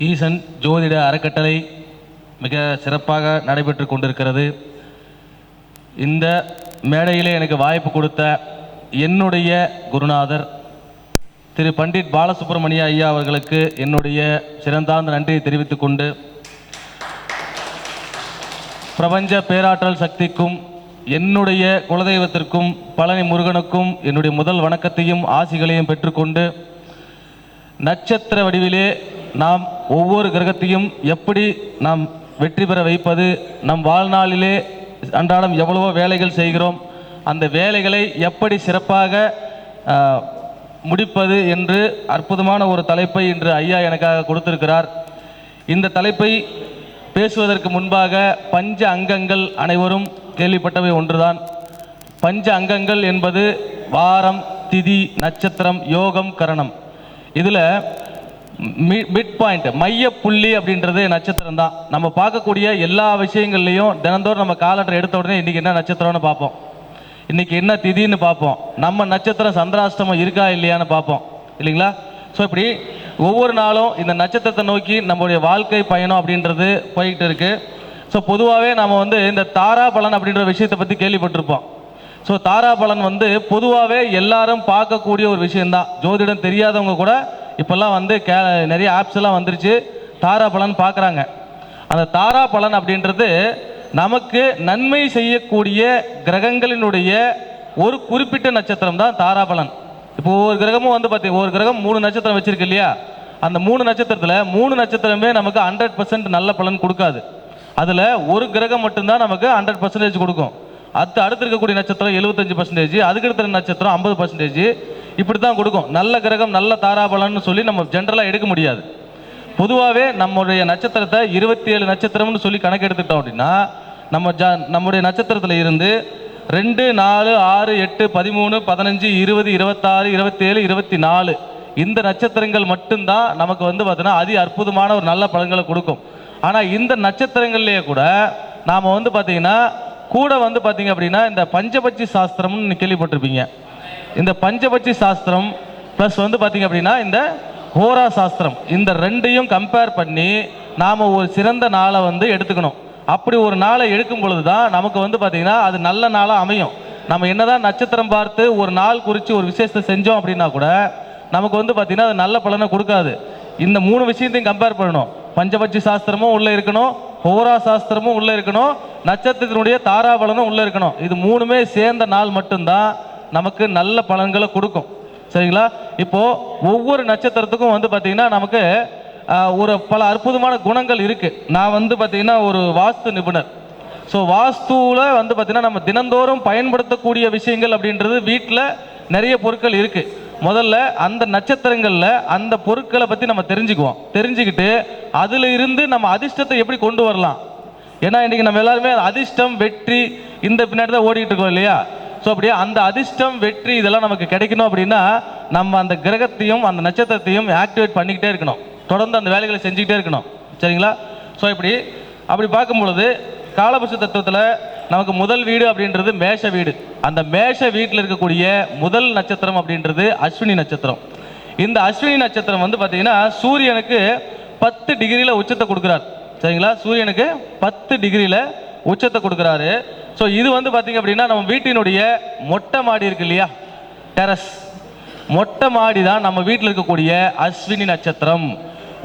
ஈசன் ஜோதிட அறக்கட்டளை மிக சிறப்பாக நடைபெற்று கொண்டிருக்கிறது. இந்த மேடையிலே எனக்கு வாய்ப்பு கொடுத்த என்னுடைய குருநாதர் திரு பண்டிட் பாலசுப்ரமணிய ஐயா அவர்களுக்கு என்னுடைய சிறந்தார்ந்த நன்றியை தெரிவித்துக் கொண்டு, பிரபஞ்ச பேராற்றல் சக்திக்கும் என்னுடைய குலதெய்வத்திற்கும் பழனி முருகனுக்கும் என்னுடைய முதல் வணக்கத்தையும் ஆசிகளையும் பெற்றுக்கொண்டு, நட்சத்திர வடிவிலே நாம் ஒவ்வொரு கிரகத்தையும் எப்படி நாம் வெற்றி பெற வைப்பது, நம் வாழ்நாளிலே அன்றாடம் எவ்வளவோ வேலைகள் செய்கிறோம், அந்த வேலைகளை எப்படி சிறப்பாக முடிப்பது என்று அற்புதமான ஒரு தலைப்பை இன்று ஐயா எனக்காக கொடுத்திருக்கிறார். இந்த தலைப்பை பேசுவதற்கு முன்பாக பஞ்ச அங்கங்கள் அனைவரும் கேள்விப்பட்டவை ஒன்றுதான். பஞ்ச அங்கங்கள் என்பது வாரம், திதி, நட்சத்திரம், யோகம், கரணம். இதில் மிட் பாயிண்ட், மைய புள்ளி அப்படின்றது நட்சத்திரம் தான். நம்ம பார்க்கக்கூடிய எல்லா விஷயங்கள்லையும் தினந்தோறும் நம்ம காலண்டர் எடுத்த உடனே இன்றைக்கி என்ன நட்சத்திரம்னு பார்ப்போம், இன்றைக்கி என்ன திதின்னு பார்ப்போம், நம்ம நட்சத்திரம் சந்திராஷ்டமம் இருக்கா இல்லையான்னு பார்ப்போம், இல்லைங்களா? ஸோ இப்படி ஒவ்வொரு நாளும் இந்த நட்சத்திரத்தை நோக்கி நம்மளுடைய வாழ்க்கை பயணம் அப்படின்றது போய்கிட்டு இருக்குது. ஸோ பொதுவாகவே நம்ம இந்த தாரா பலன் அப்படின்ற விஷயத்தை பற்றி கேள்விப்பட்டிருப்போம். ஸோ தாரா பலன் பொதுவாகவே எல்லாரும் பார்க்கக்கூடிய ஒரு விஷயந்தான். ஜோதிடம் தெரியாதவங்க கூட இப்போல்லாம் நிறைய ஆப்ஸ் எல்லாம் வந்துருச்சு, தாரா பலன் பார்க்குறாங்க. அந்த தாரா பலன் அப்படின்றது நமக்கு நன்மை செய்யக்கூடிய கிரகங்களினுடைய ஒரு குறிப்பிட்ட நட்சத்திரம் தான் தாரா பலன். இப்போ ஒவ்வொரு கிரகமும் ஒரு கிரகம் 3 நட்சத்திரம் வச்சிருக்கு இல்லையா? அந்த 3 நட்சத்திரத்தில் 3 நட்சத்திரமே நமக்கு 100% நல்ல பலன் கொடுக்காது. அதில் ஒரு கிரகம் மட்டும்தான் நமக்கு 100% கொடுக்கும். அடுத்து இருக்கக்கூடிய நட்சத்திரம் 75%, அதுக்கு அடுத்த நட்சத்திரம் 50%, இப்படி தான் கொடுக்கும். நல்ல கிரகம் நல்ல தாராபலன்னு சொல்லி நம்ம ஜென்ரலாக எடுக்க முடியாது. பொதுவாகவே நம்முடைய நட்சத்திரத்தை 27 நட்சத்திரம்னு சொல்லி கணக்கு எடுத்துக்கிட்டோம் அப்படின்னா, நம்முடைய நட்சத்திரத்தில் இருந்து 2, 4, 6, 8, 13, 15, 20, 26, 27, 24 இந்த நட்சத்திரங்கள் மட்டும்தான் நமக்கு பார்த்தீங்கன்னா அதி அற்புதமான ஒரு நல்ல பலன்களை கொடுக்கும். ஆனால் இந்த நட்சத்திரங்கள்லேயே கூட நாம் பார்த்தீங்கன்னா கூட பார்த்தீங்க அப்படின்னா இந்த பஞ்சபட்சி சாஸ்திரம்னு கேள்விப்பட்டிருப்பீங்க. இந்த பஞ்சபட்சி சாஸ்திரம் ப்ளஸ் பார்த்தீங்க அப்படின்னா இந்த ஹோரா சாஸ்திரம், இந்த ரெண்டையும் கம்பேர் பண்ணி நாம் ஒரு சிறந்த நாளை எடுத்துக்கணும். அப்படி ஒரு நாளை எடுக்கும் பொழுது தான் நமக்கு பார்த்தீங்கன்னா அது நல்ல நாளாக அமையும். நம்ம என்னதான் நட்சத்திரம் பார்த்து ஒரு நாள் குறித்து ஒரு விசேஷத்தை செஞ்சோம் அப்படின்னா கூட நமக்கு பார்த்தீங்கன்னா அது நல்ல பலனை கொடுக்காது. இந்த 3 விஷயத்தையும் கம்பேர் பண்ணணும். பஞ்சபட்சி சாஸ்திரமும் உள்ளே இருக்கணும், ஹோரா சாஸ்திரமும் உள்ளே இருக்கணும், நட்சத்திரத்தினுடைய தாராபலனும் உள்ளே இருக்கணும். இது 3மே சேர்ந்த நாள் மட்டும்தான் நமக்கு நல்ல பலன்களை கொடுக்கும். சரிங்களா? இப்போது ஒவ்வொரு நட்சத்திரத்துக்கும் பார்த்தீங்கன்னா நமக்கு ஒரு பல அற்புதமான குணங்கள் இருக்குது. நான் பார்த்தீங்கன்னா ஒரு வாஸ்து நிபுணர். ஸோ வாஸ்துவில் பார்த்தீங்கன்னா நம்ம தினந்தோறும் பயன்படுத்தக்கூடிய விஷயங்கள் அப்படின்றது வீட்டில் நிறைய பொருட்கள் இருக்குது. முதல்ல அந்த நட்சத்திரங்களில் அந்த பொருட்களை பற்றி நம்ம தெரிஞ்சுக்கிட்டு அதில் இருந்து நம்ம அதிர்ஷ்டத்தை எப்படி கொண்டு வரலாம். ஏன்னா இன்றைக்கி நம்ம எல்லாருமே அதிர்ஷ்டம் வெற்றி இந்த பின்னாடி தான் ஓடிக்கிட்டு இருக்கோம் இல்லையா? ஸோ அப்படியே அந்த அதிர்ஷ்டம் வெற்றி இதெல்லாம் நமக்கு கிடைக்கணும் அப்படின்னா நம்ம அந்த கிரகத்தையும் அந்த நட்சத்திரத்தையும் ஆக்டிவேட் பண்ணிக்கிட்டே இருக்கணும், தொடர்ந்து அந்த வேலைகளை செஞ்சுக்கிட்டே இருக்கணும். சரிங்களா? ஸோ அப்படி பார்க்கும் பொழுது காலபுருஷ தத்துவத்தில் நமக்கு முதல் வீடு அப்படின்றது மேஷ வீடு. அந்த மேஷ வீட்டில் இருக்கக்கூடிய முதல் நட்சத்திரம் அப்படின்றது அஸ்வினி நட்சத்திரம். இந்த அஸ்வினி நட்சத்திரம் பார்த்தீங்கன்னா சூரியனுக்கு 10 டிகிரியில் உச்சத்தை கொடுக்குறார். சரிங்களா? சூரியனுக்கு 10 டிகிரியில் உச்சத்தை கொடுக்குறாரு. ஸோ இது பார்த்தீங்க அப்படின்னா நம்ம வீட்டினுடைய மொட்டை மாடி இருக்கு இல்லையா, டெரஸ் மொட்டை மாடி தான் நம்ம வீட்டில் இருக்கக்கூடிய அஸ்வினி நட்சத்திரம்.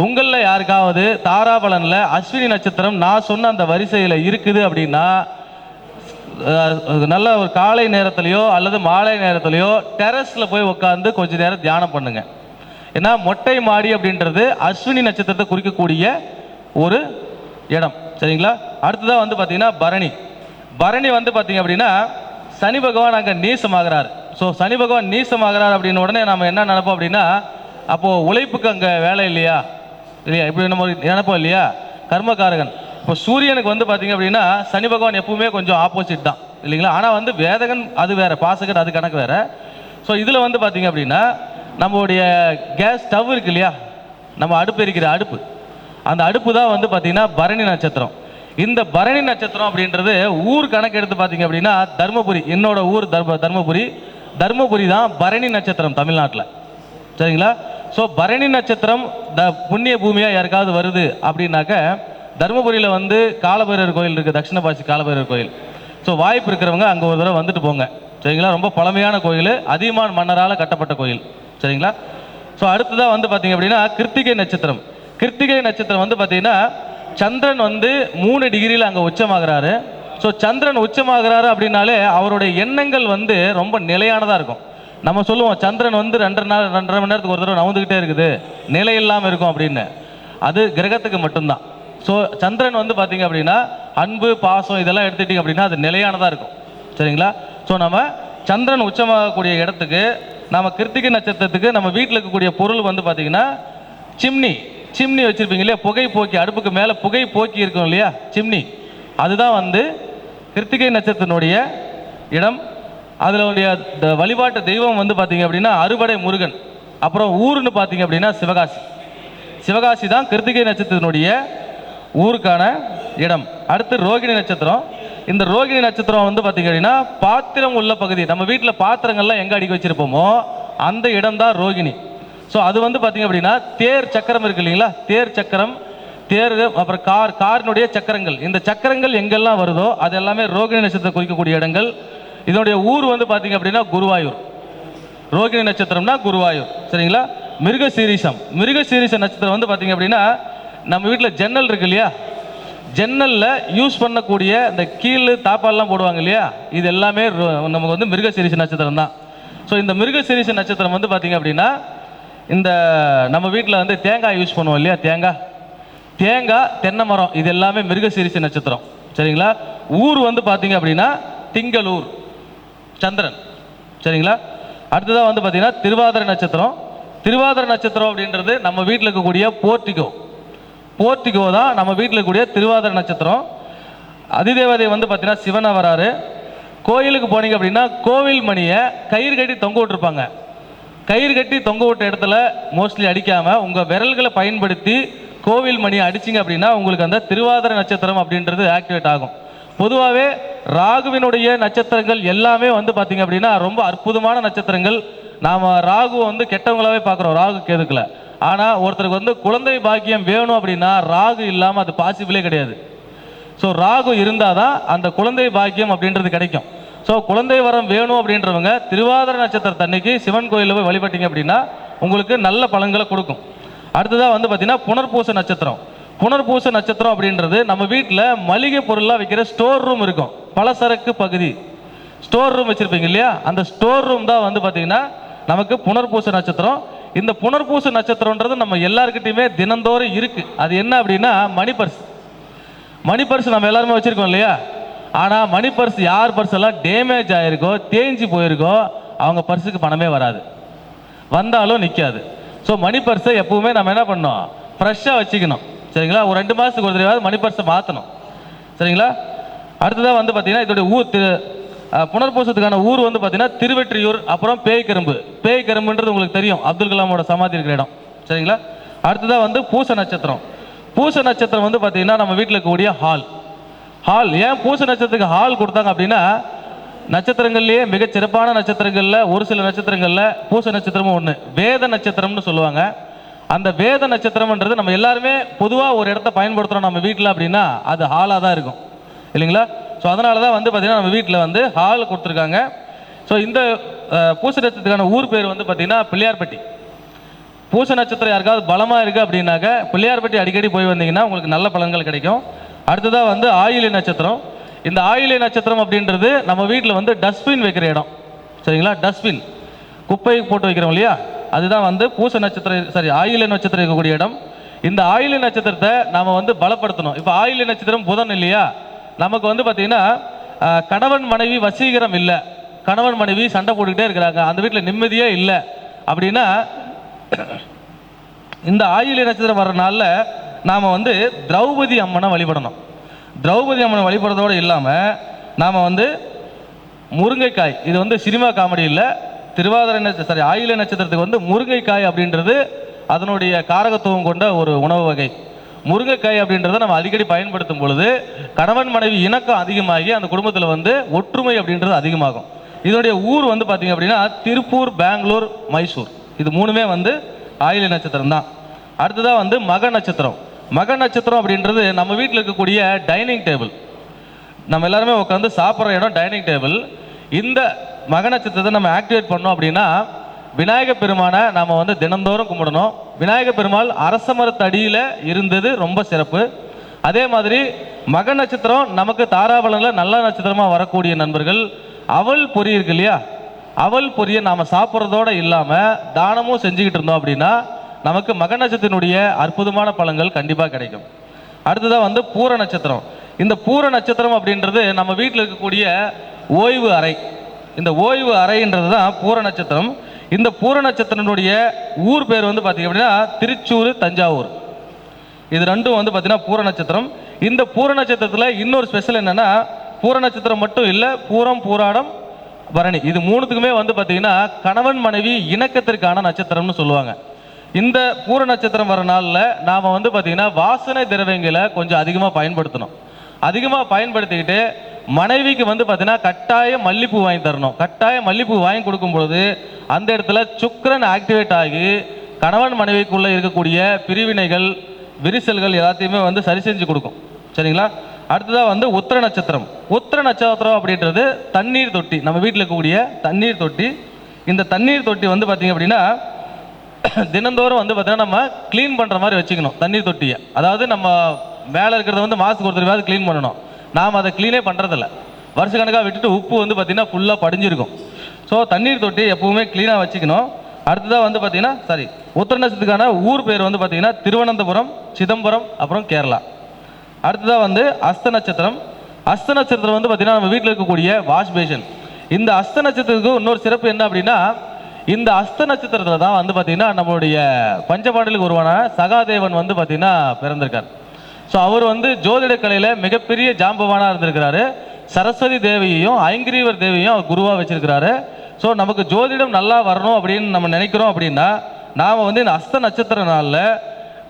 உங்களில் யாருக்காவது தாராபலனில் அஸ்வினி நட்சத்திரம் நான் சொன்ன அந்த வரிசையில் இருக்குது அப்படின்னா நல்ல ஒரு காலை நேரத்துலையோ அல்லது மாலை நேரத்துலையோ டெரஸில் போய் உட்காந்து கொஞ்ச நேரம் தியானம் பண்ணுங்க. ஏன்னா மொட்டை மாடி அப்படின்றது அஸ்வினி நட்சத்திரத்தை குறிக்கக்கூடிய ஒரு இடம். சரிங்களா? அடுத்ததாக பார்த்தீங்கன்னா பரணி பார்த்தீங்க அப்படின்னா சனி பகவான் அங்கே நீசமாகிறார். ஸோ சனி பகவான் நீசமாகிறார் அப்படின்னு உடனே நம்ம என்ன நினைப்போம் அப்படின்னா அப்போது உழைப்புக்கு அங்கே வேலை இல்லையா இப்படி நம்ம நினைப்போம் இல்லையா? கர்மகாரகன். இப்போ சூரியனுக்கு பார்த்தீங்க அப்படின்னா சனி பகவான் எப்பவுமே கொஞ்சம் ஆப்போசிட் தான் இல்லைங்களா? ஆனால் வேதகன் அது வேறு, பாசகன் அது கணக்கு வேறு. ஸோ இதில் பார்த்தீங்க அப்படின்னா நம்மளுடைய கேஸ் ஸ்டவ் இருக்கு இல்லையா, நம்ம அடுப்பு எரிக்கிற அடுப்பு, அந்த அடுப்பு தான் பார்த்தீங்கன்னா பரணி நட்சத்திரம். இந்த பரணி நட்சத்திரம் அப்படின்றது ஊர் கணக்கு எடுத்து பார்த்தீங்க அப்படின்னா தர்மபுரி, என்னோட ஊர் தர்மபுரி தான் பரணி நட்சத்திரம் தமிழ்நாட்டில். சரிங்களா? ஸோ பரணி நட்சத்திரம் புண்ணிய பூமியாக யாருக்காவது வருது அப்படின்னாக்க தருமபுரியில் வந்து காலபைரவர் கோயில் இருக்குது, தட்சிணபாசி காலபைரவர் கோயில். ஸோ வாய்ப்பு இருக்கிறவங்க அங்கே ஒரு தடவை வந்துட்டு போங்க, சரிங்களா. ரொம்ப பழமையான கோயில், அதியமான் மன்னரால் கட்டப்பட்ட கோயில், சரிங்களா. ஸோ அடுத்ததாக வந்து பார்த்தீங்க அப்படின்னா கிருத்திகை நட்சத்திரம். கிருத்திகை நட்சத்திரம் வந்து பார்த்தீங்கன்னா சந்திரன் வந்து 3 டிகிரியில் அங்கே உச்சமாகிறாரு. ஸோ சந்திரன் உச்சமாகிறாரு அப்படின்னாலே அவருடைய எண்ணங்கள் வந்து ரொம்ப நிலையானதாக இருக்கும். நம்ம சொல்லுவோம் சந்திரன் வந்து 2.5 மணி நேரத்துக்கு ஒரு தடவை நவுந்துக்கிட்டே இருக்குது, நிலை இல்லாமல் இருக்கும் அப்படின்னு. அது கிரகத்துக்கு மட்டும்தான். ஸோ சந்திரன் வந்து பார்த்தீங்க அப்படின்னா அன்பு பாசம் இதெல்லாம் எடுத்துட்டிங்க அப்படின்னா அது நிலையானதாக இருக்கும், சரிங்களா. ஸோ நம்ம சந்திரன் உச்சமாகக்கூடிய இடத்துக்கு நம்ம கிருத்திகை நட்சத்திரத்துக்கு நம்ம வீட்டில் இருக்கக்கூடிய பொருள் வந்து பார்த்தீங்கன்னா சிம்னி வச்சுருப்பீங்க இல்லையா, புகை போக்கி, அடுப்புக்கு மேலே புகை போக்கி இருக்கும் இல்லையா சிம்னி, அதுதான் வந்து கிருத்திகை நட்சத்திரத்தினுடைய இடம். அதனுடைய வழிபாட்டு தெய்வம் வந்து பார்த்தீங்க அப்படின்னா அறுபடை முருகன். அப்புறம் ஊருன்னு பார்த்தீங்க அப்படின்னா சிவகாசி தான் கிருத்திகை நட்சத்திரத்தினுடைய ஊருக்கான இடம். அடுத்து ரோகிணி நட்சத்திரம். இந்த ரோகிணி நட்சத்திரம் வந்து பார்த்தீங்க அப்படின்னா பாத்திரம் உள்ள பகுதி, நம்ம வீட்டில் பாத்திரங்கள்லாம் எங்கே அடிக்க வச்சுருப்போமோ அந்த இடம் தான் ரோகிணி. ஸோ அது வந்து பார்த்தீங்க அப்படின்னா தேர் சக்கரம் இருக்கு இல்லைங்களா, தேர் சக்கரம், தேர், அப்புறம் காரினுடைய சக்கரங்கள், இந்த சக்கரங்கள் எங்கெல்லாம் வருதோ அது எல்லாமே ரோகிணி நட்சத்திரம் குறிக்கக்கூடிய இடங்கள். இதனுடைய ஊர் வந்து பார்த்தீங்க அப்படின்னா குருவாயூர். ரோகிணி நட்சத்திரம்னா குருவாயூர், சரிங்களா. மிருகசீரிஷம் நட்சத்திரம் வந்து பார்த்தீங்க அப்படின்னா நம்ம வீட்டில் ஜன்னல் இருக்கு இல்லையா, ஜன்னலில் யூஸ் பண்ணக்கூடிய இந்த கீழ் தாப்பால்லாம் போடுவாங்க இல்லையா, இது எல்லாமே நமக்கு வந்து மிருகசீரிஷ நட்சத்திரம் தான். ஸோ இந்த மிருகசீரிஷ நட்சத்திரம் வந்து பார்த்தீங்க அப்படின்னா இந்த நம்ம வீட்டில் வந்து தேங்காய் யூஸ் பண்ணுவோம் இல்லையா, தேங்காய், தென்னை மரம், இது எல்லாமே மிருகசீரிஷ நட்சத்திரம், சரிங்களா. ஊர் வந்து பார்த்தீங்க அப்படின்னா திங்களூர், சந்திரன், சரிங்களா. அடுத்ததாக வந்து பார்த்தீங்கன்னா திருவாதிரை நட்சத்திரம் அப்படின்றது நம்ம வீட்டில் இருக்கக்கூடிய போர்ட்டிகோ தான் நம்ம வீட்டில் இருக்கக்கூடிய திருவாதிரை நட்சத்திரம். அதிதேவதை வந்து பார்த்தீங்கன்னா சிவனை வராரு. கோயிலுக்கு போனீங்க அப்படின்னா கோவில் மணியை கயிறு கட்டி தொங்க விட்டுருப்பாங்க. கயிறு கட்டி தொங்க விட்ட இடத்துல மோஸ்ட்லி அடிக்காமல் உங்கள் விரல்களை பயன்படுத்தி கோவில் மணியை அடிச்சிங்க அப்படின்னா உங்களுக்கு அந்த திருவாதிரை நட்சத்திரம் அப்படின்றது ஆக்டிவேட் ஆகும். பொதுவாகவே ராகுவினுடைய நட்சத்திரங்கள் எல்லாமே வந்து பார்த்தீங்க அப்படின்னா ரொம்ப அற்புதமான நட்சத்திரங்கள். நாம் ராகுவை வந்து கெட்டவங்களாவே பார்க்குறோம், ராகு கேதுக்களை. ஆனால் ஒருத்தருக்கு வந்து குழந்தை பாக்கியம் வேணும் அப்படின்னா ராகு இல்லாமல் அது பாசிபிளே கிடையாது. ஸோ ராகு இருந்தால் தான் அந்த குழந்தை பாக்கியம் அப்படின்றது கிடைக்கும். ஸோ குழந்தை வரம் வேணும் அப்படின்றவங்க திருவாதிரை நட்சத்திரத்தன்னைக்கு சிவன் கோயிலில் போய் வழிபட்டீங்க அப்படின்னா உங்களுக்கு நல்ல பலன்களை கொடுக்கும். அடுத்ததாக வந்து பார்த்தீங்கன்னா புனர்பூச நட்சத்திரம் அப்படின்றது நம்ம வீட்டில் மளிகை பொருளாக வைக்கிற ஸ்டோர் ரூம் இருக்கும், பலசரக்கு பகுதி, ஸ்டோர் ரூம் வச்சுருப்பீங்க இல்லையா, அந்த ஸ்டோர் ரூம் தான் வந்து பார்த்தீங்கன்னா நமக்கு புனர்பூச நட்சத்திரம். இந்த புனர்பூச நட்சத்திரம்ன்றது நம்ம எல்லாருக்கிட்டையுமே தினந்தோறும் இருக்குது. அது என்ன அப்படின்னா மணி பர்ஸ் நம்ம எல்லாருமே வச்சுருக்கோம் இல்லையா. ஆனால் மணி பர்ஸ் யார் பர்ஸ் எல்லாம் டேமேஜ் ஆகிருக்கோ, தேஞ்சு போயிருக்கோ, அவங்க பர்ஸுக்கு பணமே வராது, வந்தாலும் நிற்காது. ஸோ மணி பர்ஸை எப்பவுமே நம்ம என்ன பண்ணோம், ஃப்ரெஷ்ஷாக வச்சுக்கணும், சரிங்களா. ஒரு 2 மாதத்துக்கு ஒரு தடவை மணி பர்ஸை மாற்றணும், சரிங்களா. அடுத்ததாக வந்து பார்த்தீங்கன்னா இதோடைய ஊர் புனர்பூசத்துக்கான ஊர் வந்து பார்த்தீங்கன்னா திருவெற்றியூர். அப்புறம் பேய்கரும்புன்றது உங்களுக்கு தெரியும், அப்துல் கலாமோட சமாதி இருக்கிற இடம், சரிங்களா. அடுத்ததாக வந்து பூச நட்சத்திரம் வந்து பார்த்தீங்கன்னா நம்ம வீட்டில் இருக்கக்கூடிய ஹால். ஏன் பூச நட்சத்திரத்துக்கு ஹால் கொடுத்தாங்க அப்படின்னா நட்சத்திரங்கள்லேயே மிகச் சிறப்பான நட்சத்திரங்களில் ஒரு சில நட்சத்திரங்களில் பூச நட்சத்திரமும் ஒன்று, வேத நட்சத்திரம்னு சொல்லுவாங்க. அந்த வேத நட்சத்திரம்ன்றது நம்ம எல்லாருமே பொதுவாக ஒரு இடத்த பயன்படுத்துகிறோம் நம்ம வீட்டில் அப்படின்னா அது ஹாலாக தான் இருக்கும் இல்லைங்களா. ஸோ அதனால தான் வந்து பார்த்திங்கன்னா நம்ம வீட்டில் வந்து ஹால் கொடுத்துருக்காங்க. ஸோ இந்த பூச நட்சத்திரத்துக்கான ஊர் பேர் வந்து பார்த்திங்கன்னா பிள்ளையார்பட்டி. பூச நட்சத்திரம் யாருக்காவது பலமாக இருக்குது அப்படின்னாக்க பிள்ளையார்பட்டி அடிக்கடி போய் வந்தீங்கன்னா உங்களுக்கு நல்ல பலன்கள் கிடைக்கும். அடுத்ததாக வந்து ஆயிலை நட்சத்திரம். இந்த ஆயிலை நட்சத்திரம் அப்படின்றது நம்ம வீட்டில் வந்து டஸ்ட்பின் வைக்கிற இடம், சரிங்களா. டஸ்ட்பின் குப்பை போட்டு வைக்கிறோம் இல்லையா, அதுதான் வந்து ஆயிலை நட்சத்திரம் இருக்கக்கூடிய இடம். இந்த ஆயிலை நட்சத்திரத்தை நாம் வந்து பலப்படுத்தணும். இப்போ ஆயிலை நட்சத்திரம் புதன் இல்லையா, நமக்கு வந்து பார்த்திங்கன்னா கணவன் மனைவி வசீகரம் இல்லை, கணவன் மனைவி சண்டை போட்டுக்கிட்டே இருக்கிறாங்க, அந்த வீட்டில் நிம்மதியே இல்லை அப்படின்னா இந்த ஆயிலை நட்சத்திரம் வர்ற நாளில் நாம் வந்து திரௌபதி அம்மனை வழிபடணும். திரௌபதி அம்மனை வழிபடுறதோடு இல்லாமல் நாம் வந்து முருங்கைக்காய், இது வந்து சினிமா காமெடி இல்லை, ஆயிலை நட்சத்திரத்துக்கு வந்து முருங்கைக்காய் அப்படின்றது அதனுடைய காரகத்துவம் கொண்ட ஒரு உணவு வகை. முருங்கைக்காய் அப்படின்றத நம்ம அடிக்கடி பயன்படுத்தும் பொழுது கணவன் மனைவி இணக்கம் அதிகமாகி அந்த குடும்பத்தில் வந்து ஒற்றுமை அப்படின்றது அதிகமாகும். இதனுடைய ஊர் வந்து பார்த்திங்க அப்படின்னா திருப்பூர், பெங்களூர், மைசூர், இது 3மே வந்து ஆயில்ய நட்சத்திரம் தான். அடுத்ததாக வந்து மக நட்சத்திரம். மக நட்சத்திரம் அப்படின்றது நம்ம வீட்டில் இருக்கக்கூடிய டைனிங் டேபிள், நம்ம எல்லாருமே உட்காந்து சாப்பிட்ற இடம் டைனிங் டேபிள். இந்த மக நட்சத்திரத்தை நம்ம ஆக்டிவேட் பண்ணோம் அப்படின்னா விநாயக பெருமானை நாம் வந்து தினந்தோறும் கும்பிடணும். விநாயக பெருமாள் அரச மரத்தடியில் இருந்தது ரொம்ப சிறப்பு. அதே மாதிரி மக நட்சத்திரம் நமக்கு தாராபலனில் நல்ல நட்சத்திரமாக வரக்கூடிய நண்பர்கள் அவல் பொரி இருக்கு இல்லையா, அவல் பொரியை நாம் சாப்பிட்றதோடு இல்லாமல் தானமும் செஞ்சுக்கிட்டு இருந்தோம் அப்படின்னா நமக்கு மக நட்சத்திரத்தினுடைய அற்புதமான பலன்கள் கண்டிப்பாக கிடைக்கும். அடுத்ததாக வந்து பூர நட்சத்திரம். இந்த பூர நட்சத்திரம் அப்படின்றது நம்ம வீட்டில் இருக்கக்கூடிய ஓய்வு அறை. இந்த ஓய்வு அறைன்றது தான் பூர நட்சத்திரம். இந்த பூர நட்சத்திரனுடைய ஊர் பேர் வந்து பார்த்திங்க அப்படின்னா திருச்சூர், தஞ்சாவூர். இது ரெண்டும் வந்து பார்த்திங்கன்னா பூர நட்சத்திரம். இந்த பூர நட்சத்திரத்தில் இன்னொரு ஸ்பெஷல் என்னென்னா, பூர நட்சத்திரம் மட்டும் இல்லை, பூரம், பூராடம், பரணி, இது மூணுத்துக்குமே வந்து பார்த்திங்கன்னா கணவன் மனைவி இணக்கத்திற்கான நட்சத்திரம்னு சொல்லுவாங்க. இந்த பூர நட்சத்திரம் வர நாளில் நாம் வந்து பார்த்திங்கன்னா வாசனை திரவியங்களை கொஞ்சம் அதிகமாக பயன்படுத்தணும். அதிகமாக பயன்படுத்திக்கிட்டு மனைவிக்கு வந்து பார்த்தீங்கன்னா கட்டாயம் மல்லிப்பூ வாங்கி தரணும். கட்டாயம் மல்லிப்பூ வாங்கி கொடுக்கும் பொழுது அந்த இடத்துல சுக்கிரன் ஆக்டிவேட் ஆகி கணவன் மனைவிக்குள்ளே இருக்கக்கூடிய பிரிவினைகள், விரிசல்கள் எல்லாத்தையுமே வந்து சரி செஞ்சு கொடுக்கும். சரிங்களா? அடுத்ததாக வந்து உத்திர நட்சத்திரம். உத்திர நட்சத்திரம் அப்படின்றது தண்ணீர் தொட்டி, நம்ம வீட்டில் இருக்கக்கூடிய தண்ணீர் தொட்டி. இந்த தண்ணீர் தொட்டி வந்து பார்த்திங்க அப்படின்னா தினந்தோறும் வந்து பார்த்தீங்கன்னா நம்ம க்ளீன் பண்ணுற மாதிரி வச்சுக்கணும் தண்ணீர் தொட்டியை. அதாவது நம்ம மேலே இருக்கிறத வந்து மாதத்துக்கு ஒரு தடவையாவது க்ளீன் பண்ணணும். நாம் அதை க்ளீனே பண்ணுறதில்ல, வருஷக்கணக்காக விட்டுட்டு உப்பு வந்து பார்த்திங்கன்னா ஃபுல்லாக படிஞ்சிருக்கும். ஸோ தண்ணீர் தொட்டி எப்போவுமே க்ளீனாக வச்சுக்கணும். அடுத்ததாக வந்து பார்த்திங்கன்னா உத்திர நட்சத்திரத்துக்கான ஊர் பேர் வந்து பார்த்திங்கன்னா திருவனந்தபுரம், சிதம்பரம், அப்புறம் கேரளா. அடுத்ததாக வந்து அஸ்த நட்சத்திரம். அஸ்த நட்சத்திரம் வந்து பார்த்திங்கன்னா நம்ம வீட்டில் இருக்கக்கூடிய வாஷ் பேஷன். இந்த அஸ்த நட்சத்திரத்துக்கு இன்னொரு சிறப்பு என்ன அப்படின்னா, இந்த அஸ்த நட்சத்திரத்தில் தான் வந்து பார்த்திங்கன்னா நம்மளுடைய பஞ்சபாண்டலுக்கு உருவான சகாதேவன் வந்து பார்த்திங்கன்னா பிறந்திருக்கார். ஸோ அவர் வந்து ஜோதிட கலையில் மிகப்பெரிய ஜாம்பவானாக இருந்திருக்கிறாரு. சரஸ்வதி தேவியையும் ஐங்கிரீவர் தேவியையும் அவர் குருவாக வச்சிருக்கிறாரு. ஸோ நமக்கு ஜோதிடம் நல்லா வரணும் அப்படின்னு நம்ம நினைக்கிறோம் அப்படின்னா நாம் வந்து இந்த அஸ்த நட்சத்திர நாளில்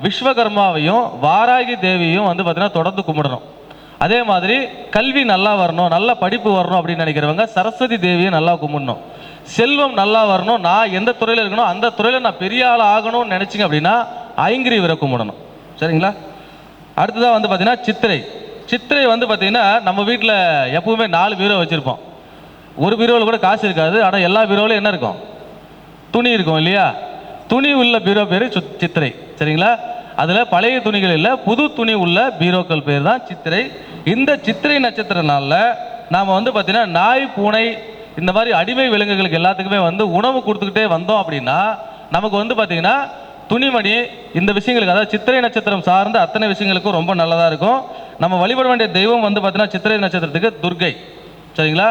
விஸ்வகர்மாவையும் வாராகி தேவியையும் வந்து பார்த்திங்கன்னா தொடர்ந்து கும்பிடணும். அதே மாதிரி கல்வி நல்லா வரணும், நல்ல படிப்பு வரணும் அப்படின்னு நினைக்கிறவங்க சரஸ்வதி தேவியை நல்லா கும்பிடணும். செல்வம் நல்லா வரணும், நான் எந்த துறையில் இருக்கணும் அந்த துறையில் நான் பெரிய ஆள் ஆகணும்னு நினச்சிங்க அப்படின்னா ஐங்கிரீவரை கும்பிடணும். சரிங்களா? அடுத்ததாக வந்து பார்த்திங்கன்னா சித்திரை. சித்திரை வந்து பார்த்திங்கன்னா நம்ம வீட்டில் எப்பவுமே 4 பீரோ வச்சுருப்போம். ஒரு பீரோவில் கூட காசு இருக்காது, ஆனால் எல்லா பீரோவிலும் என்ன இருக்கும்? துணி இருக்கும் இல்லையா? துணி உள்ள பீரோ பேர் சித்திரை. சரிங்களா? அதில் பழைய துணிகள் இல்லை, புது துணி உள்ள பீரோக்கள் பேர் தான் சித்திரை. இந்த சித்திரை நட்சத்திர நாளில் நாம் வந்து பார்த்திங்கன்னா நாய், பூனை, இந்த மாதிரி அடிமை விலங்குகளுக்கு எல்லாத்துக்குமே வந்து உணவு கொடுத்துக்கிட்டே வந்தோம் அப்படின்னா நமக்கு வந்து பார்த்திங்கன்னா துணிமணி, இந்த விஷயங்களுக்கு, அதாவது சித்திரை நட்சத்திரம் சார்ந்த அத்தனை விஷயங்களுக்கும் ரொம்ப நல்லதாக இருக்கும். நம்ம வழிபட வேண்டிய தெய்வம் வந்து பார்த்திங்கன்னா சித்திரை நட்சத்திரத்துக்கு துர்கை. சரிங்களா?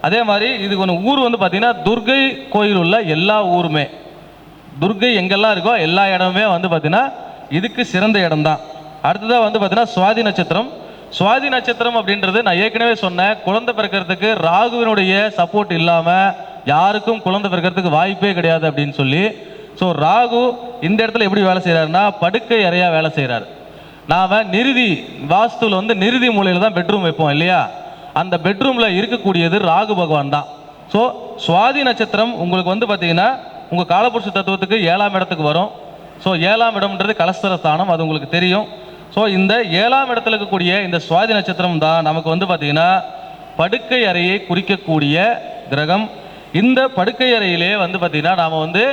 அதே மாதிரி இதுக்கு ஒன்று ஊர் வந்து பார்த்திங்கன்னா துர்கை கோயில் உள்ள எல்லா ஊருமே, துர்கை எங்கெல்லாம் இருக்கோ எல்லா இடமுமே வந்து பார்த்திங்கன்னா இதுக்கு சிறந்த இடம் தான். அடுத்ததாக வந்து பார்த்திங்கன்னா சுவாதி நட்சத்திரம். சுவாதி நட்சத்திரம் அப்படின்றது நான் ஏற்கனவே சொன்னேன், குழந்தை பிறக்கிறதுக்கு ராகுவினுடைய சப்போர்ட் இல்லாமல் யாருக்கும் குழந்தை பிறக்கிறதுக்கு வாய்ப்பே கிடையாது அப்படின்னு சொல்லி. ஸோ ராகு இந்த இடத்துல எப்படி வேலை செய்கிறாருன்னா படுக்கை அறையாக வேலை செய்கிறார். நாம் நிருதி வாஸ்துவில் வந்து நிருதி மூலையில் தான் பெட்ரூம் வைப்போம் இல்லையா? அந்த பெட்ரூமில் இருக்கக்கூடியது ராகு பகவான் தான். ஸோ சுவாதி நட்சத்திரம் உங்களுக்கு வந்து பார்த்திங்கன்னா உங்கள் காலபுருஷ தத்துவத்துக்கு 7ஆம் இடத்துக்கு வரும். ஸோ 7ஆம் இடம்ன்றது கலஸ்தர ஸ்தானம், அது உங்களுக்கு தெரியும். ஸோ இந்த 7ஆம் இடத்துல இருக்கக்கூடிய இந்த சுவாதி நட்சத்திரம் தான் நமக்கு வந்து பார்த்திங்கன்னா படுக்கை அறையை குறிக்கக்கூடிய கிரகம். இந்த படுக்கை அறையிலே வந்து பார்த்திங்கன்னா நாம் வந்து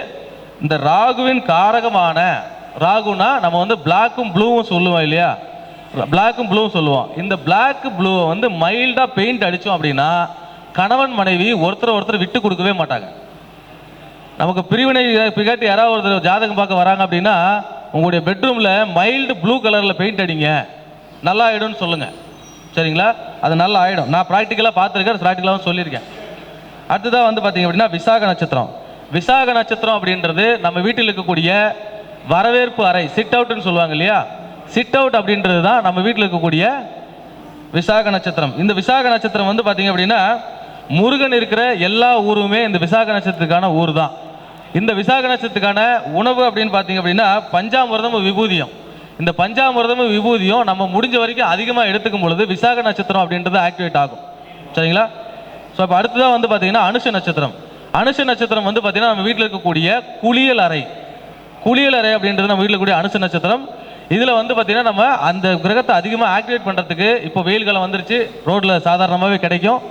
இந்த ராகுவின் காரகமான, ராகுனா நம்ம வந்து பிளாக்கும் ப்ளூவும் சொல்லுவோம் இல்லையா? பிளாக்கும் ப்ளூவும் சொல்லுவோம். இந்த பிளாக் ப்ளூவை வந்து மைல்டாக பெயிண்ட் அடித்தோம் அப்படின்னா கணவன் மனைவி ஒருத்தர் விட்டு கொடுக்கவே மாட்டாங்க. நமக்கு பிரிவினை பிகாட்டி யாராவது ஒருத்தர் ஜாதகம் பார்க்க வராங்க அப்படின்னா உங்களுடைய பெட்ரூமில் மைல்டு ப்ளூ கலரில் பெயிண்ட் அடிங்க, நல்லா ஆகிடும்னு சொல்லுங்கள். சரிங்களா? அது நல்லா ஆகிடும். நான் ப்ராக்டிக்கலாக பார்த்துருக்கேன், ப்ராக்டிக்கலாகவும் சொல்லியிருக்கேன். அடுத்ததாக வந்து பார்த்திங்க அப்படின்னா விசாக நட்சத்திரம். விசாக நட்சத்திரம் அப்படின்றது நம்ம வீட்டில் இருக்கக்கூடிய வரவேற்பு அறை, சிட் அவுட்னு சொல்லுவாங்க இல்லையா? சிட் அவுட் அப்படின்றது தான் நம்ம வீட்டில் இருக்கக்கூடிய விசாக நட்சத்திரம். இந்த விசாக நட்சத்திரம் வந்து பார்த்திங்க அப்படின்னா முருகன் இருக்கிற எல்லா ஊருமே இந்த விசாக நட்சத்திரத்துக்கான ஊர் தான். இந்த விசாக நட்சத்திரத்துக்கான உணவு அப்படின்னு பார்த்திங்க அப்படின்னா பஞ்சாமிர்தமும் விபூதியும். இந்த பஞ்சாமிர்தமும் விபூதியும் நம்ம முடிஞ்ச வரைக்கும் அதிகமாக எடுத்துக்கும் பொழுது விசாக நட்சத்திரம் அப்படின்றது ஆக்டிவேட் ஆகும். சரிங்களா? ஸோ இப்போ அடுத்ததாக வந்து பார்த்திங்கன்னா அனுஷ நட்சத்திரம். அனுஷ நட்சத்திரம் வந்து பார்த்திங்கன்னா நம்ம வீட்டில் இருக்கக்கூடிய குளியல் அறை. குளியலறை அப்படின்றது நம்ம வீட்டில் கூடிய அனுச நட்சத்திரம். இதில் வந்து பார்த்திங்கன்னா நம்ம அந்த கிரகத்தை அதிகமாக ஆக்டிவேட் பண்ணுறதுக்கு இப்போ வெயில் காலம் வந்துருச்சு, ரோட்டில் சாதாரணமாகவே கிடைக்கும்.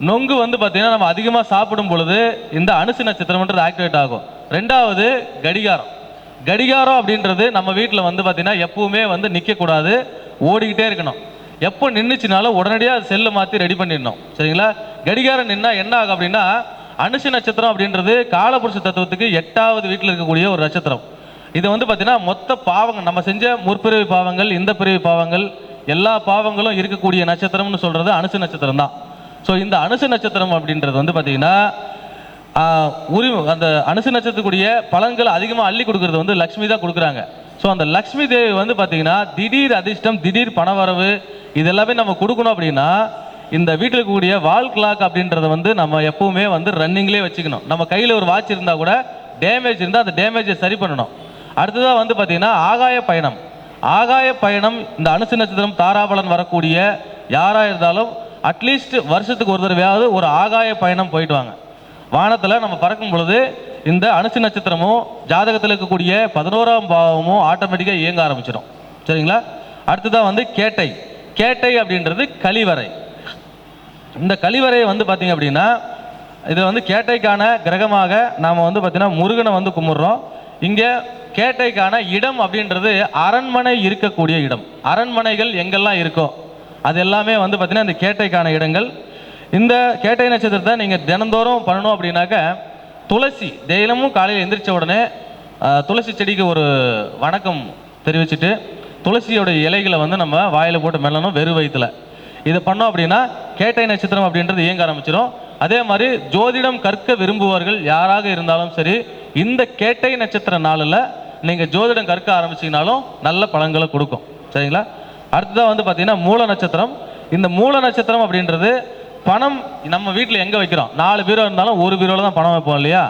நொங்கு வந்து பார்த்திங்கன்னா நம்ம அதிகமாக சாப்பிடும் பொழுது இந்த அனுச நட்சத்திரம்ன்றது ஆக்டிவேட் ஆகும். ரெண்டாவது கடிகாரம் அப்படின்றது நம்ம வீட்டில் வந்து பார்த்திங்கன்னா எப்பவுமே வந்து நிற்கக்கூடாது, ஓடிக்கிட்டே இருக்கணும். எப்போ நின்றுச்சுனாலும் உடனடியாக செல்லை மாற்றி ரெடி பண்ணிடணும். சரிங்களா? கடிகாரம் நின்னா என்ன ஆகும் அப்படின்னா, அனுச நட்சத்திரம் அப்படின்றது காலபுருஷ தத்துவத்துக்கு 8வது வீட்டில் இருக்கக்கூடிய ஒரு நட்சத்திரம். இது வந்து பார்த்தீங்கன்னா மொத்த பாவங்கள், நம்ம செஞ்ச முற்பிறவி பாவங்கள், இந்த பிறவி பாவங்கள், எல்லா பாவங்களும் இருக்கக்கூடிய நட்சத்திரம்னு சொல்கிறது அனுச நட்சத்திரம் தான். ஸோ இந்த அனுச நட்சத்திரம் அப்படின்றது வந்து பார்த்தீங்கன்னா அந்த அனுச நட்சத்திரத்துக்குரிய பலன்கள் அதிகமாக அள்ளி கொடுக்கறது வந்து லக்ஷ்மி தான் கொடுக்குறாங்க. ஸோ அந்த லக்ஷ்மி தேவி வந்து பார்த்தீங்கன்னா திடீர் அதிர்ஷ்டம், திடீர் பணவரவு இதெல்லாமே நம்ம கொடுக்கணும். அப்படின்னா இந்த வீட்டில் இருக்கக்கூடிய வால் கிளாக் அப்படின்றத வந்து நம்ம எப்பவுமே வந்து ரன்னிங்லேயே வச்சுக்கணும். நம்ம கையில் ஒரு வாட்ச் இருந்தால் கூட டேமேஜ் இருந்தால் அந்த டேமேஜை சரி பண்ணணும். அடுத்ததாக வந்து பார்த்தீங்கன்னா ஆகாய பயணம் இந்த அனுச நட்சத்திரம் தாராபலன் வரக்கூடிய யாராக இருந்தாலும் அட்லீஸ்ட் வருஷத்துக்கு ஒரு தடவையாவது ஒரு ஆகாய பயணம் போயிட்டு வாங்க. வானத்தில் நம்ம பறக்கும் பொழுது இந்த அனுச நட்சத்திரமும் ஜாதகத்தில் இருக்கக்கூடிய 11ஆம் பாவமும் ஆட்டோமேட்டிக்காக இயங்க ஆரம்பிச்சிடும். சரிங்களா? அடுத்ததாக வந்து கேட்டை அப்படின்றது கழிவறை. இந்த கழிவறையை வந்து பார்த்தீங்க அப்படின்னா இதில் வந்து கேட்டைக்கான கிரகமாக நாம் வந்து பார்த்தீங்கன்னா முருகனை வந்து கும்பிட்றோம். இங்கே கேட்டைக்கான இடம் அப்படின்றது அரண்மனை இருக்கக்கூடிய இடம். அரண்மனைகள் எங்கெல்லாம் இருக்கோ அது எல்லாமே வந்து பார்த்தீங்கன்னா இந்த கேட்டைக்கான இடங்கள். இந்த கேட்டை நட்சத்திரத்தை நீங்கள் தினந்தோறும் பண்ணணும் அப்படின்னாக்க துளசி தினமும் காலையில் எந்திரிச்ச உடனே துளசி செடிக்கு ஒரு வணக்கம் தெரிவிச்சுட்டு துளசியோட இலைகளை வந்து நம்ம வாயில் போட்டு மெல்லணும் வெறும் வயிற்றுல. இதை பண்ணோம் அப்படின்னா கேட்டை நட்சத்திரம் அப்படின்றது இயங்க ஆரம்பிச்சிடும். அதே மாதிரி ஜோதிடம் கற்க விரும்புவர்கள் யாராக இருந்தாலும் சரி, இந்த கேட்டை நட்சத்திர நாளில் நீங்கள் ஜோதிடம் கற்க ஆரம்பிச்சிங்கனாலும் நல்ல பலன்களை கொடுக்கும். சரிங்களா? அடுத்ததாக வந்து பார்த்தீங்கன்னா மூல நட்சத்திரம். இந்த மூல நட்சத்திரம் அப்படின்றது பணம் நம்ம வீட்டில் எங்கே வைக்கிறோம், 4 பீரோ இருந்தாலும் ஒரு பீரோவில் தான் பணம் வைப்போம் இல்லையா?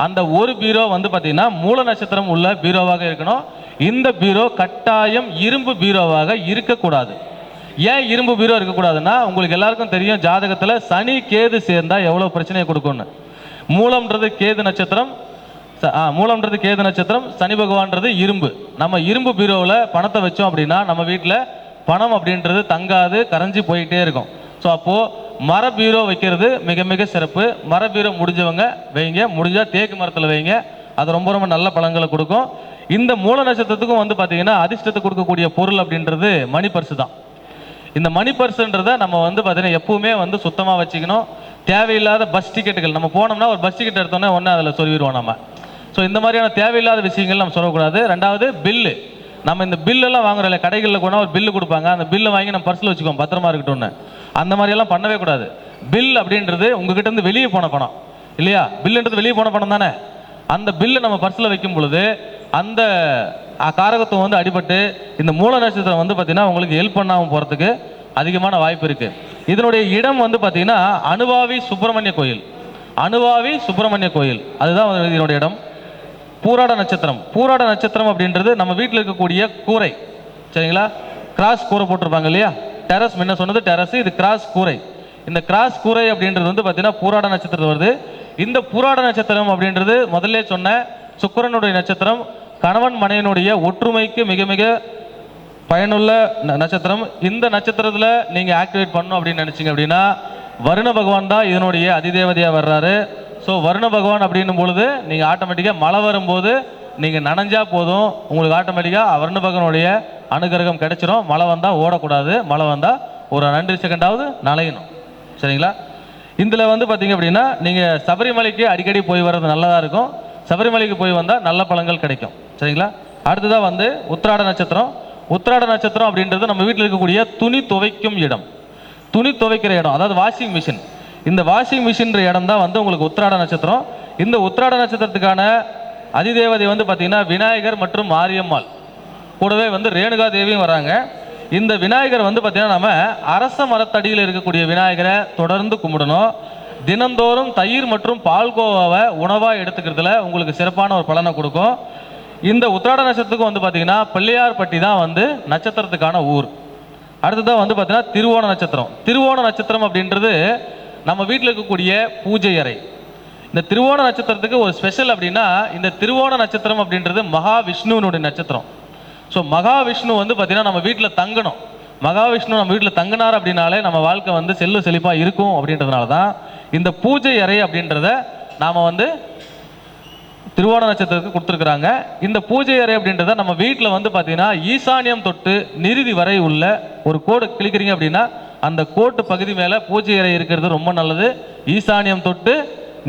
அந்த ஒரு பீரோ வந்து பார்த்தீங்கன்னா மூல நட்சத்திரம் உள்ள பீரோவாக இருக்கணும். இந்த பீரோ கட்டாயம் இரும்பு பீரோவாக இருக்கக்கூடாது. ஏன் இரும்பு பீரோ இருக்கக்கூடாதுன்னா, உங்களுக்கு எல்லாருக்கும் தெரியும் ஜாதகத்தில் சனி கேது சேர்ந்தால் எவ்வளோ பிரச்சனையை கொடுக்கும்னு. மூலம்ன்றது கேது நட்சத்திரம், சனி பகவான்றது இரும்பு. நம்ம இரும்பு பீரோவில் பணத்தை வச்சோம் அப்படின்னா நம்ம வீட்டில் பணம் அப்படின்றது தங்காது, கரைஞ்சி போயிட்டே இருக்கும். ஸோ அப்போது மர பீரோ வைக்கிறது மிக மிக சிறப்பு. மர பீரோ முடிஞ்சவங்க வைங்க, முடிஞ்சால் தேக்கு மரத்தில் வைங்க. அது ரொம்ப ரொம்ப நல்ல பலன்களை கொடுக்கும். இந்த மூல நட்சத்திரத்துக்கும் வந்து பார்த்தீங்கன்னா அதிர்ஷ்டத்தை கொடுக்கக்கூடிய பொருள் அப்படின்றது மணி பர்ஸு தான். இந்த மணி பர்ஸுன்றதை நம்ம வந்து பார்த்தீங்கன்னா எப்பவுமே வந்து சுத்தமாக வச்சுக்கணும். தேவையில்லாத பஸ் டிக்கெட்டுகள், நம்ம போனோம்னா ஒரு பஸ் டிக்கெட் எடுத்தோன்னே ஒன்று அதில் சொல்லிடுவோம் நம்ம. ஸோ இந்த மாதிரியான தேவையில்லாத விஷயங்கள் நம்ம சொல்லக்கூடாது. ரெண்டாவது பில்லு, நம்ம இந்த பில்லெல்லாம் வாங்குறோம் இல்லை, கடைகளில் கூட ஒரு பில்லு கொடுப்பாங்க, அந்த பில்லை வாங்கி நம்ம பர்ஸில் வச்சுக்கோம் பத்திரமா இருக்கட்டும்னு. அந்த மாதிரியெல்லாம் பண்ணவே கூடாது. பில் அப்படின்றது உங்ககிட்ட இருந்து வெளியே போன பணம் இல்லையா? பில்லுன்றது வெளியே போன பணம் தானே. அந்த பில்லை நம்ம பர்ஸில் வைக்கும் பொழுது அந்த காரகத்துவம் வந்து அடிபட்டு இந்த மூல நட்சத்திரம் வந்து பார்த்தீங்கன்னா உங்களுக்கு ஹெல்ப் பண்ணாமல் போகிறதுக்கு அதிகமான வாய்ப்பு இருக்குது. இதனுடைய இடம் வந்து பார்த்தீங்கன்னா அனுவாவி சுப்பிரமணிய கோயில், அதுதான் இதனுடைய இடம். பூராட நட்சத்திரம் அப்படின்றது நம்ம வீட்டில் இருக்கக்கூடிய கூரை. சரிங்களா? கிராஸ் கூரை போட்டிருப்பாங்க இல்லையா? டெரஸ், முன்ன சொன்னது டெரஸ், இது கிராஸ் கூரை. இந்த கிராஸ் கூரை அப்படின்றது வந்து பார்த்தீங்கன்னா பூராட நட்சத்திரம் வருது. இந்த பூராட நட்சத்திரம் அப்படின்றது முதல்ல சொன்ன சுக்கிரனுடைய நட்சத்திரம். கணவன் மனைவியினுடைய ஒற்றுமைக்கு மிக மிக பயனுள்ள நட்சத்திரம். இந்த நட்சத்திரத்தில் நீங்கள் ஆக்டிவேட் பண்ணணும் அப்படின்னு நினச்சிங்க அப்படின்னா வருண பகவான் தான் இதனுடைய அதிதேவதையாக வர்றாரு. ஸோ வருண பகவான் அப்படின்னும் பொழுது நீங்கள் ஆட்டோமேட்டிக்காக மழை வரும்போது நீங்கள் நனைஞ்சா போதும், உங்களுக்கு ஆட்டோமேட்டிக்காக வருண பகவானுடைய அனுகிரகம் கிடைச்சிரும். மழை வந்தால் ஓடக்கூடாது, மழை வந்தால் ஒரு 2 செகண்டாவது நனையணும். சரிங்களா? இதில் வந்து பார்த்தீங்க அப்படின்னா நீங்கள் சபரிமலைக்கு அடிக்கடி போய் வர்றது நல்லதாக இருக்கும். சபரிமலைக்கு போய் வந்தால் நல்ல பலன்கள் கிடைக்கும். சரிங்களா? அடுத்ததாக வந்து உத்திராட நட்சத்திரம் அப்படின்றது நம்ம வீட்டில் இருக்கக்கூடிய துணி துவைக்கும் இடம், துணி துவைக்கிற இடம், அதாவது வாஷிங் மிஷின். இந்த வாஷிங் மிஷின்ற இடம் தான் வந்து உங்களுக்கு உத்திராட நட்சத்திரம். இந்த உத்திராட நட்சத்திரத்துக்கான அதிதேவதை வந்து பார்த்தீங்கன்னா விநாயகர் மற்றும் மாரியம்மாள், கூடவே வந்து ரேணுகா தேவியும் வராங்க. இந்த விநாயகர் வந்து பார்த்தீங்கன்னா நம்ம அரச மரத்தடியில் இருக்கக்கூடிய விநாயகரை தொடர்ந்து கும்பிடணும். தினந்தோறும் தயிர் மற்றும் பால்கோவாவை உணவாக எடுத்துக்கிறதுல உங்களுக்கு சிறப்பான ஒரு பலனை கொடுக்கும். இந்த உத்திராட நட்சத்திரத்துக்கு வந்து பார்த்தீங்கன்னா பிள்ளையார்பட்டி தான் வந்து நட்சத்திரத்துக்கான ஊர். அடுத்ததான் வந்து பார்த்தீங்கன்னா திருவோண நட்சத்திரம் அப்படின்றது நம்ம வீட்டில் இருக்கக்கூடிய பூஜை அறை. இந்த திருவோண நட்சத்திரத்துக்கு ஒரு ஸ்பெஷல் அப்படின்னா, இந்த திருவோண நட்சத்திரம் அப்படின்றது மகாவிஷ்ணுனுடைய நட்சத்திரம். ஸோ மகாவிஷ்ணு வந்து பார்த்தீங்கன்னா நம்ம வீட்டில் தங்கணும். மகாவிஷ்ணு நம்ம வீட்டில் தங்கினார் அப்படின்னாலே நம்ம வாழ்க்கை வந்து செல்வ செழிப்பாக இருக்கும். அப்படின்றதுனால தான் இந்த பூஜை அறை அப்படின்றத நாம் வந்து திருவோண நட்சத்திரத்துக்கு கொடுத்துருக்குறாங்க. இந்த பூஜை அறை அப்படின்றத நம்ம வீட்டில் வந்து பார்த்தீங்கன்னா ஈசானியம் தொட்டு நிறுதி வரை உள்ள ஒரு கோடு கிளிக்கிறீங்க அப்படின்னா அந்த கோட்டு பகுதி மேலே பூஜை அறை இருக்கிறது ரொம்ப நல்லது. ஈசானியம் தொட்டு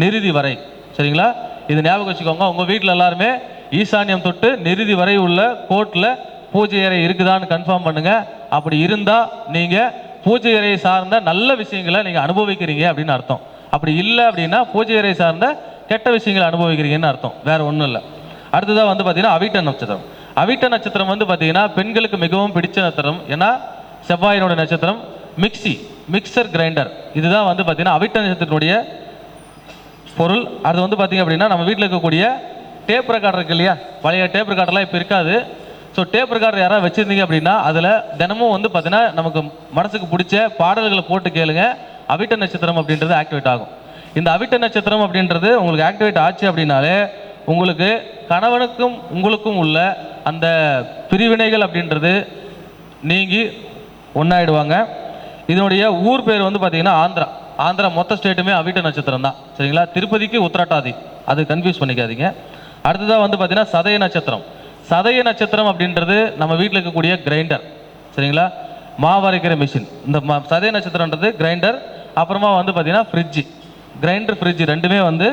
நிறுதி வரை, சரிங்களா? இது ஞாபகம் வச்சுக்கோங்க. உங்கள் வீட்டில் எல்லாருமே ஈசானியம் தொட்டு நிறுதி வரை உள்ள கோட்டில் பூஜை அறை இருக்குதான்னு கன்ஃபார்ம் பண்ணுங்க. அப்படி இருந்தால் நீங்கள் பூஜை அறையை சார்ந்த நல்ல விஷயங்களை நீங்கள் அனுபவிக்கிறீங்க அப்படின்னு அர்த்தம். அப்படி இல்லை அப்படின்னா பூஜை அறை சார்ந்த கெட்ட விஷயங்களை அனுபவிக்கிறீங்கன்னு அர்த்தம், வேற ஒன்றும் இல்லை. அடுத்ததாக வந்து பார்த்தீங்கன்னா அவிட்ட நட்சத்திரம். அவிட்ட நட்சத்திரம் வந்து பார்த்தீங்கன்னா பெண்களுக்கு மிகவும் பிடிச்ச நட்சத்திரம். ஏன்னா செவ்வாயினோட நட்சத்திரம். மிக்சர் கிரைண்டர் இதுதான் வந்து பார்த்தீங்கன்னா அவிட்ட நட்சத்திரத்தினுடைய பொருள். அது வந்து பார்த்தீங்க அப்படின்னா நம்ம வீட்டில் இருக்கக்கூடிய டேப் ரெக்கார்டர் இருக்கு இல்லையா, பழைய டேப் ரெக்கார்டர்லாம் இப்போ இருக்காது. ஸோ டேப் ரெக்கார்டர் யாராவது வச்சுருந்தீங்க அப்படின்னா அதில் தினமும் வந்து பார்த்தீங்கன்னா நமக்கு மனசுக்கு பிடிச்ச பாடல்களை போட்டு கேளுங்க. அவிட்ட நட்சத்திரம் அப்படின்றது ஆக்டிவேட் ஆகும். இந்த அவிட்ட நட்சத்திரம் அப்படின்றது உங்களுக்கு ஆக்டிவேட் ஆச்சு அப்படின்னாலே உங்களுக்கு கணவனுக்கும் உங்களுக்கும் உள்ள அந்த பிரிவினைகள் அப்படின்றது நீங்கி ஒன்றாயிடுவாங்க. இதனுடைய ஊர் பேர் வந்து பார்த்தீங்கன்னா ஆந்திரா மொத்த ஸ்டேட்டுமே அவிட்ட நட்சத்திரம் தான், சரிங்களா? திருப்பதிக்கு உத்திரட்டாதி, அது கன்ஃபியூஸ் பண்ணிக்காதீங்க. அடுத்ததாக வந்து பார்த்தீங்கன்னா சதய நட்சத்திரம். சதய நட்சத்திரம் அப்படின்றது நம்ம வீட்டில் இருக்கக்கூடிய கிரைண்டர், சரிங்களா? மாவரைக்கிற மிஷின். இந்த சதய நட்சத்திரன்றது கிரைண்டர். அப்புறமா வந்து பார்த்தீங்கன்னா ஃப்ரிட்ஜு, கிரைண்டர் ஃப்ரிட்ஜ் ரெண்டுமே வந்து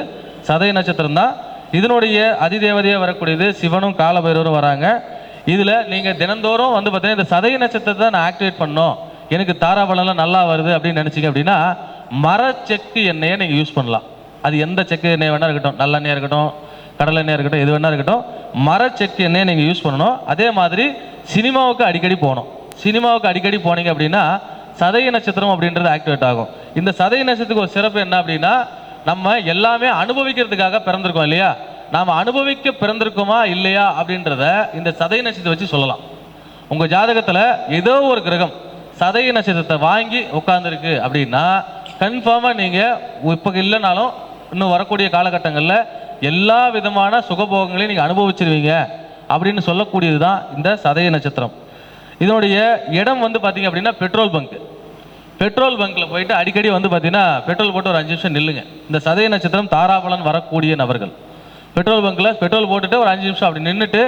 சதய நட்சத்திரம் தான். இதனுடைய அதிதேவதையாக வரக்கூடியது சிவனும் காலபைரவரும் வராங்க. இதில் நீங்கள் தினந்தோறும் வந்து பார்த்தீங்கன்னா இந்த சதய நட்சத்திரத்தை நான் ஆக்டிவேட் பண்ணோம், எனக்கு தாராபலம்லாம் நல்லா வருது அப்படின்னு நினச்சிங்க அப்படின்னா மரச்செக்கு எண்ணெயை நீங்கள் யூஸ் பண்ணலாம். அது எந்த செக்கு எண்ணெய் வேணா இருக்கட்டும், நல்லெண்ணெயாக இருக்கட்டும், கடலை எண்ணெயாக இருக்கட்டும், எது வேணா இருக்கட்டும், மரச்செக்கு எண்ணெயை நீங்கள் யூஸ் பண்ணணும். அதே மாதிரி சினிமாவுக்கு அடிக்கடி போகணும். சினிமாவுக்கு அடிக்கடி போனீங்க அப்படின்னா சதய நட்சத்திரம் அப்படின்றது ஆக்டிவேட் ஆகும். இந்த சதய நட்சத்திரத்துக்கு ஒரு சிறப்பு என்ன அப்படின்னா, நம்ம எல்லாமே அனுபவிக்கிறதுக்காக பிறந்திருக்கோம் இல்லையா, நாம் அனுபவிக்க பிறந்திருக்கோமா இல்லையா அப்படின்றத இந்த சதய நட்சத்திரத்தை வச்சு சொல்லலாம். உங்கள் ஜாதகத்தில் ஏதோ ஒரு கிரகம் சதய நட்சத்திரத்தை வாங்கி உட்காந்துருக்கு அப்படின்னா கன்ஃபார்மாக நீங்கள் இப்போ இல்லைனாலும் இன்னும் வரக்கூடிய காலகட்டங்களில் எல்லா விதமான சுகபோகங்களையும் நீங்கள் அனுபவிச்சிருவீங்க அப்படின்னு சொல்லக்கூடியது தான் இந்த சதய நட்சத்திரம். இதனுடைய இடம் வந்து பார்த்தீங்க அப்படின்னா பெட்ரோல் பங்க்கில் போயிட்டு அடிக்கடி வந்து பார்த்தீங்கன்னா பெட்ரோல் போட்டு ஒரு 5 நிமிஷம் நில்லுங்க. இந்த சதய நட்சத்திரம் தாராபலன் வரக்கூடிய நபர்கள் பெட்ரோல் பங்க்கில் பெட்ரோல் போட்டுட்டு ஒரு 5 நிமிஷம் அப்படி நின்றுட்டு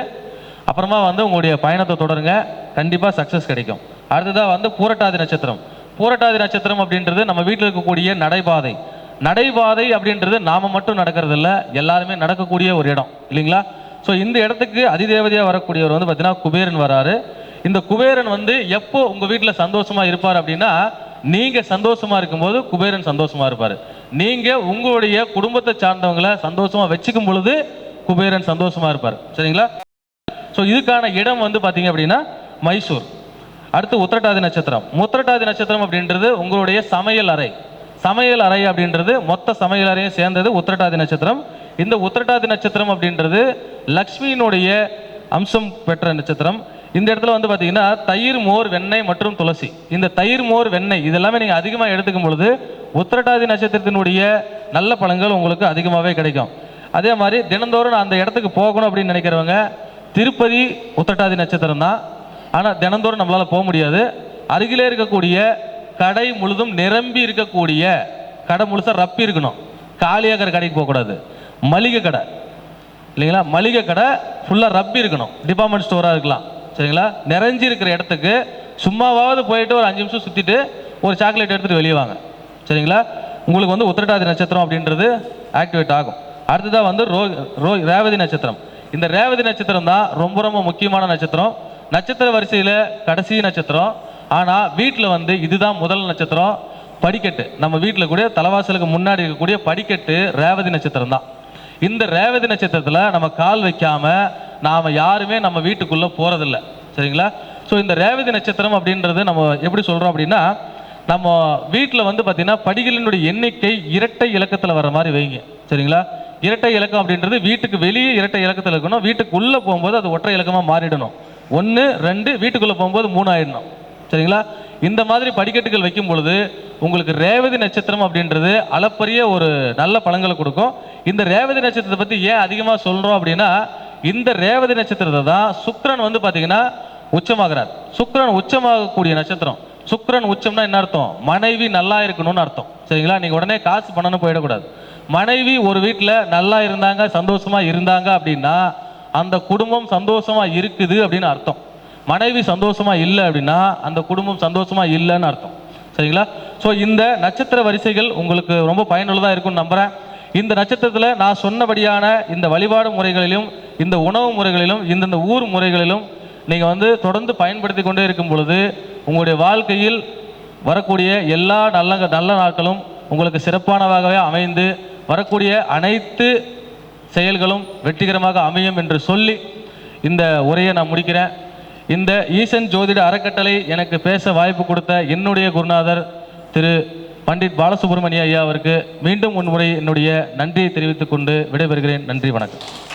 அப்புறமா வந்து உங்களுடைய பயணத்தை தொடருங்க, கண்டிப்பாக சக்ஸஸ் கிடைக்கும். அடுத்ததாக வந்து பூரட்டாதி நட்சத்திரம். பூரட்டாதி நட்சத்திரம் அப்படின்றது நம்ம வீட்டில் இருக்கக்கூடிய நடைபாதை அப்படின்றது நாம் மட்டும் நடக்கிறது இல்லை, எல்லாருமே நடக்கக்கூடிய ஒரு இடம் இல்லைங்களா? ஸோ இந்த இடத்துக்கு அதிதேவதையாக வரக்கூடியவர் வந்து பார்த்தீங்கன்னா குபேரன் வராரு. இந்த குபேரன் வந்து எப்போ உங்கள் வீட்டில் சந்தோஷமாக இருப்பார் அப்படின்னா, நீங்கள் சந்தோஷமாக இருக்கும்போது குபேரன் சந்தோஷமாக இருப்பார். நீங்கள் உங்களுடைய குடும்பத்தை சார்ந்தவங்களை சந்தோஷமாக வச்சுக்கும் பொழுது குபேரன் சந்தோஷமாக இருப்பார், சரிங்களா? ஸோ இதுக்கான இடம் வந்து பார்த்தீங்க அப்படின்னா மைசூர். அடுத்து உத்திரட்டாதி நட்சத்திரம். உத்திரட்டாதி நட்சத்திரம் அப்படின்றது உங்களுடைய சமையல் அறை அப்படின்றது மொத்த சமையல் அறையும் சேர்ந்தது உத்திரட்டாதி நட்சத்திரம். இந்த உத்திரட்டாதி நட்சத்திரம் அப்படின்றது லக்ஷ்மியினுடைய அம்சம் பெற்ற நட்சத்திரம். இந்த இடத்துல வந்து பார்த்தீங்கன்னா தயிர், மோர், வெண்ணெய் மற்றும் துளசி. இந்த தயிர், மோர், வெண்ணெய் இதெல்லாமே நீங்கள் அதிகமாக எடுத்துக்கும் பொழுது உத்திரட்டாதி நட்சத்திரத்தினுடைய நல்ல பலன்கள் உங்களுக்கு அதிகமாகவே கிடைக்கும். அதே மாதிரி தினந்தோறும் நான் அந்த இடத்துக்கு போகணும் அப்படின்னு நினைக்கிறவங்க திருப்பதி உத்திரட்டாதி நட்சத்திரம் தான். ஆனால் தினந்தோறும் நம்மளால் போக முடியாது. அருகிலே இருக்கக்கூடிய கடை முழுதும் நிரம்பி இருக்கக்கூடிய கடை முழுசாக ரப்பி இருக்கணும். காலியாகிற கடைக்கு போகக்கூடாது. மளிகை கடை இல்லைங்களா, மளிகை கடை ஃபுல்லாக ரப்பி இருக்கணும். டிபார்ட்மெண்ட் ஸ்டோராக இருக்கலாம், சரிங்களா? நிறைஞ்சி இருக்கிற இடத்துக்கு சும்மாவாவது போயிட்டு ஒரு 5 நிமிஷம் சுற்றிட்டு ஒரு சாக்லேட் எடுத்துகிட்டு வெளியே வாங்க, சரிங்களா? உங்களுக்கு வந்து உத்திரட்டாதி நட்சத்திரம் அப்படின்றது ஆக்டிவேட் ஆகும். அடுத்ததாக வந்து ரேவதி நட்சத்திரம். இந்த ரேவதி நட்சத்திரம் தான் ரொம்ப ரொம்ப முக்கியமான நட்சத்திரம். நட்சத்திர வரிசையில் கடைசி நட்சத்திரம். ஆனால் வீட்டில் வந்து இதுதான் முதல் நட்சத்திரம். படிக்கட்டு, நம்ம வீட்டில் கூட தலைவாசலுக்கு முன்னாடி இருக்கக்கூடிய படிக்கட்டு ரேவதி நட்சத்திரம் தான். இந்த ரேவதி நட்சத்திரத்தில் நம்ம கால் வைக்காமல் நாம் யாருமே நம்ம வீட்டுக்குள்ளே போகிறதில்ல, சரிங்களா? ஸோ இந்த ரேவதி நட்சத்திரம் அப்படின்றது நம்ம எப்படி சொல்கிறோம் அப்படின்னா, நம்ம வீட்டில் வந்து பார்த்திங்கன்னா படிகளினுடைய எண்ணிக்கை இரட்டை இலக்கத்தில் வர மாதிரி வைங்க, சரிங்களா? இரட்டை இலக்கம் அப்படின்றது வீட்டுக்கு வெளியே இரட்டை இலக்கத்தில் இருக்கணும். வீட்டுக்கு உள்ளே போகும்போது அது ஒற்றை இலக்கமாக மாறிடணும். 1, 2, வீட்டுக்குள்ளே போகும்போது 3 ஆகிடணும், சரிங்களா? இந்த மாதிரி படிக்கட்டுகள் வைக்கும் பொழுது உங்களுக்கு ரேவதி நட்சத்திரம் அப்படின்றது அளப்பரிய ஒரு நல்ல பலன்களை கொடுக்கும். இந்த ரேவதி நட்சத்திரத்தை பற்றி ஏன் அதிகமாக சொல்கிறோம் அப்படின்னா, இந்த ரேவதி நட்சத்திரத்தை தான் சுக்கிரன் வந்து பார்த்தீங்கன்னா உச்சமாகிறார். சுக்கிரன் உச்சமாகக்கூடிய நட்சத்திரம். சுக்கிரன் உச்சம்னா என்ன அர்த்தம்? மனைவி நல்லா இருக்கணும்னு அர்த்தம். சரிங்களா? நீங்கள் உடனே காசு பண்ணணும் போயிடக்கூடாது. மனைவி ஒரு வீட்டில் நல்லா இருந்தாங்க, சந்தோஷமா இருந்தாங்க அப்படின்னா அந்த குடும்பம் சந்தோஷமா இருக்குது அப்படின்னு அர்த்தம். மனைவி சந்தோஷமா இல்லை அப்படின்னா அந்த குடும்பம் சந்தோஷமா இல்லைன்னு அர்த்தம். சரிங்களா? ஸோ இந்த நட்சத்திர வரிசைகள் உங்களுக்கு ரொம்ப பயனுள்ளதாக இருக்கும்னு நம்புகிறேன். இந்த நட்சத்திரத்தில் நான் சொன்னபடியான இந்த வழிபாடு முறைகளிலும் இந்த உணவு முறைகளிலும் இந்தந்த ஊர் முறைகளிலும் நீங்கள் வந்து தொடர்ந்து பயன்படுத்தி கொண்டே இருக்கும் பொழுது உங்களுடைய வாழ்க்கையில் வரக்கூடிய எல்லா நல்ல நாட்களும் உங்களுக்கு சிறப்பானதாகவே அமைந்து வரக்கூடிய அனைத்து செயல்களும் வெற்றிகரமாக அமையும் என்று சொல்லி இந்த உரையை நான் முடிக்கிறேன். இந்த ஈசன் ஜோதிட அறக்கட்டளை எனக்கு பேச வாய்ப்பு கொடுத்த என்னுடைய குருநாதர் திரு பண்டிட் பாலசுப்ரமணிய ஐயா அவருக்கு மீண்டும் முன்முறை என்னுடைய நன்றியை தெரிவித்துக் கொண்டு விடைபெறுகிறேன். நன்றி, வணக்கம்.